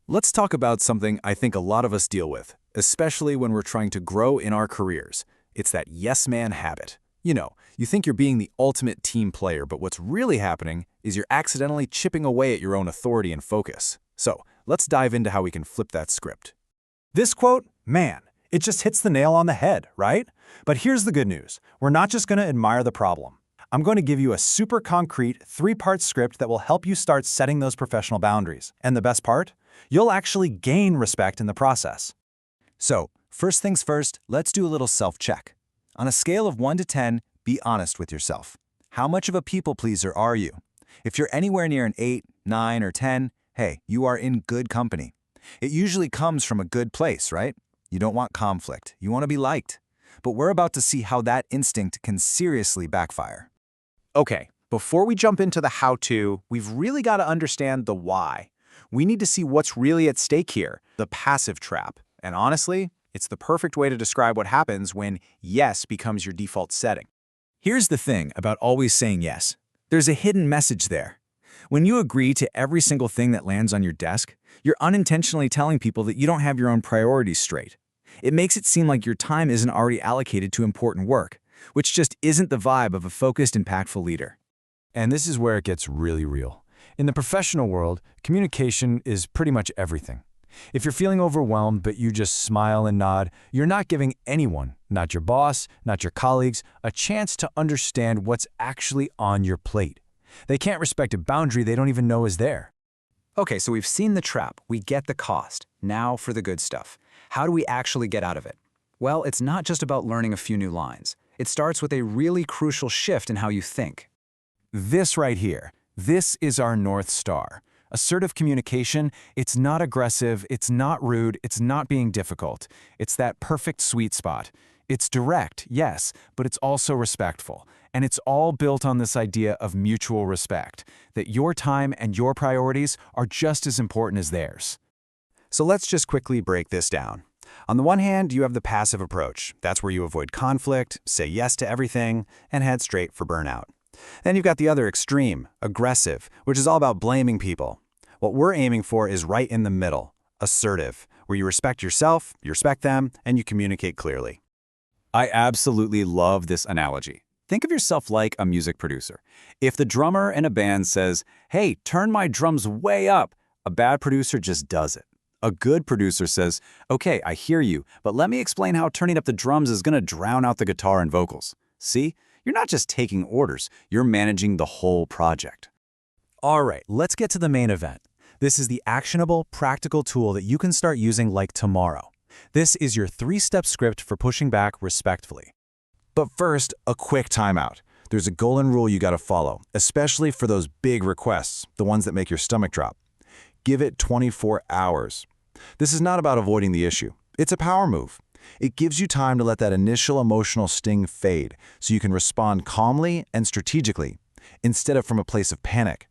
Let's talk about something I think a lot of us deal with, especially when we're trying to grow in our careers. It's that yes man habit. You think you're being the ultimate team player, but what's really happening is you're accidentally chipping away at your own authority and focus. So, let's dive into how we can flip that script. This quote, man, it just hits the nail on the head, right? But here's the good news. We're not just going to admire the problem. I'm going to give you a super concrete 3-part script that will help you start setting those professional boundaries. And the best part? You'll actually gain respect in the process. So, first things first, let's do a little self-check. On a scale of 1 to 10, be honest with yourself. How much of a people pleaser are you? If you're anywhere near an 8, 9, or 10, hey, you are in good company. It usually comes from a good place, right? You don't want conflict. You want to be liked. But we're about to see how that instinct can seriously backfire. Okay, before we jump into the how-to, we've really got to understand the why. We need to see what's really at stake here, the passive trap. And honestly, it's the perfect way to describe what happens when yes becomes your default setting. Here's the thing about always saying yes. There's a hidden message there. When you agree to every single thing that lands on your desk, you're unintentionally telling people that you don't have your own priorities straight. It makes it seem like your time isn't already allocated to important work, which just isn't the vibe of a focused, impactful leader. And this is where it gets really real. In the professional world, communication is pretty much everything. If you're feeling overwhelmed but you just smile and nod, you're not giving anyone, not your boss, not your colleagues, a chance to understand what's actually on your plate. They can't respect a boundary they don't even know is there. Okay, so we've seen the trap, we get the cost. Now for the good stuff. How do we actually get out of it? Well, it's not just about learning a few new lines. It starts with a really crucial shift in how you think. This right here, this is our North Star. Assertive communication, it's not aggressive, it's not rude, it's not being difficult. It's that perfect sweet spot. It's direct, yes, but it's also respectful. And it's all built on this idea of mutual respect, that your time and your priorities are just as important as theirs. So let's just quickly break this down. On the one hand, you have the passive approach. That's where you avoid conflict, say yes to everything, and head straight for burnout. Then you've got the other extreme, aggressive, which is all about blaming people. What we're aiming for is right in the middle, assertive, where you respect yourself, you respect them, and you communicate clearly. I absolutely love this analogy. Think of yourself like a music producer. If the drummer in a band says, "Hey, turn my drums way up," a bad producer just does it. A good producer says, "Okay, I hear you, but let me explain how turning up the drums is going to drown out the guitar and vocals." See? You're not just taking orders, you're managing the whole project. All right, let's get to the main event. This is the actionable, practical tool that you can start using like tomorrow. This is your 3-step script for pushing back respectfully. But first, a quick timeout. There's a golden rule you gotta follow, especially for those big requests, the ones that make your stomach drop. Give it 24 hours. This is not about avoiding the issue. It's a power move. It gives you time to let that initial emotional sting fade so you can respond calmly and strategically, instead of from a place of panic.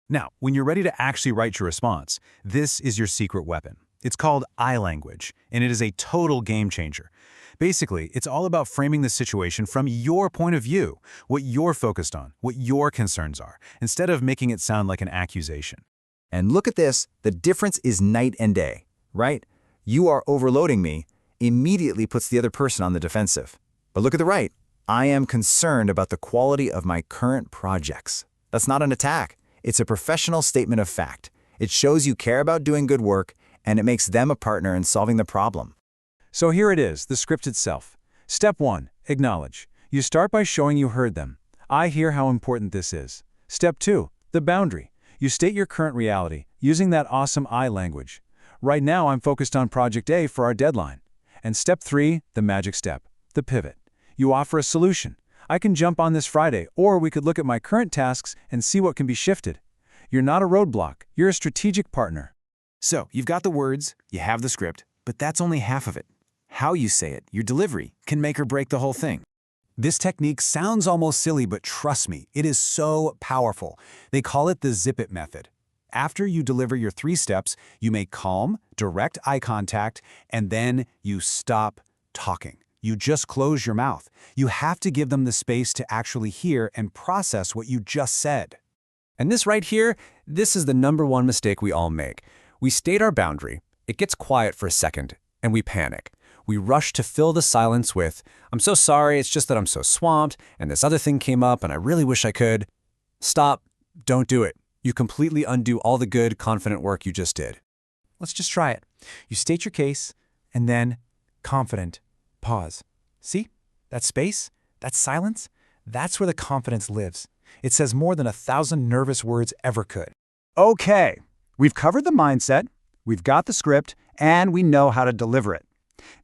Now, when you're ready to actually write your response, this is your secret weapon. It's called I language, and it is a total game changer. Basically, it's all about framing the situation from your point of view, what you're focused on, what your concerns are, instead of making it sound like an accusation. And look at this, the difference is night and day, right? You are overloading me immediately puts the other person on the defensive. But look at the right. I am concerned about the quality of my current projects. That's not an attack. It's a professional statement of fact. It shows you care about doing good work, and it makes them a partner in solving the problem. So here it is, the script itself. Step 1, acknowledge. You start by showing you heard them. I hear how important this is. Step 2, the boundary. You state your current reality, using that awesome I language. Right now, I'm focused on Project A for our deadline. And step 3, the magic step, the pivot. You offer a solution. I can jump on this Friday, or we could look at my current tasks and see what can be shifted. You're not a roadblock, you're a strategic partner. So, you've got the words, you have the script, but that's only half of it. How you say it, your delivery, can make or break the whole thing. This technique sounds almost silly, but trust me, it is so powerful. They call it the zip it method. After you deliver your 3 steps, you make calm, direct eye contact, and then you stop talking. You just close your mouth. You have to give them the space to actually hear and process what you just said. And this right here, this is the #1 mistake we all make. We state our boundary, it gets quiet for a second, and we panic. We rush to fill the silence with, "I'm so sorry, it's just that I'm so swamped, and this other thing came up, and I really wish I could." Stop. Don't do it. You completely undo all the good, confident work you just did. Let's just try it. You state your case, and then, confident, pause. See? That space? That silence? That's where the confidence lives. It says more than 1,000 nervous words ever could. Okay, we've covered the mindset, we've got the script, and we know how to deliver it.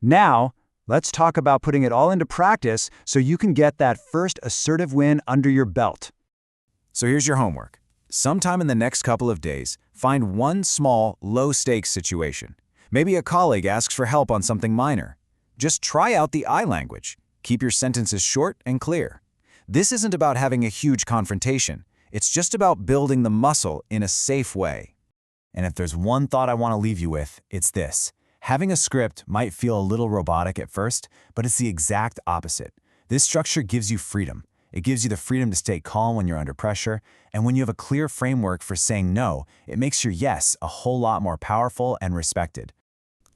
Now, let's talk about putting it all into practice so you can get that first assertive win under your belt. So here's your homework. Sometime in the next couple of days, find one small, low-stakes situation. Maybe a colleague asks for help on something minor. Just try out the I language. Keep your sentences short and clear. This isn't about having a huge confrontation. It's just about building the muscle in a safe way. And if there's one thought I want to leave you with, it's this. Having a script might feel a little robotic at first, but it's the exact opposite. This structure gives you freedom. It gives you the freedom to stay calm when you're under pressure, and when you have a clear framework for saying no, it makes your yes a whole lot more powerful and respected.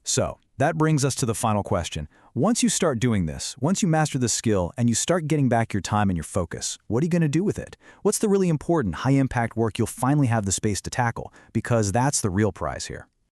So, that brings us to the final question. Once you start doing this, once you master the skill and you start getting back your time and your focus, what are you going to do with it? What's the really important, high-impact work you'll finally have the space to tackle? Because that's the real prize here.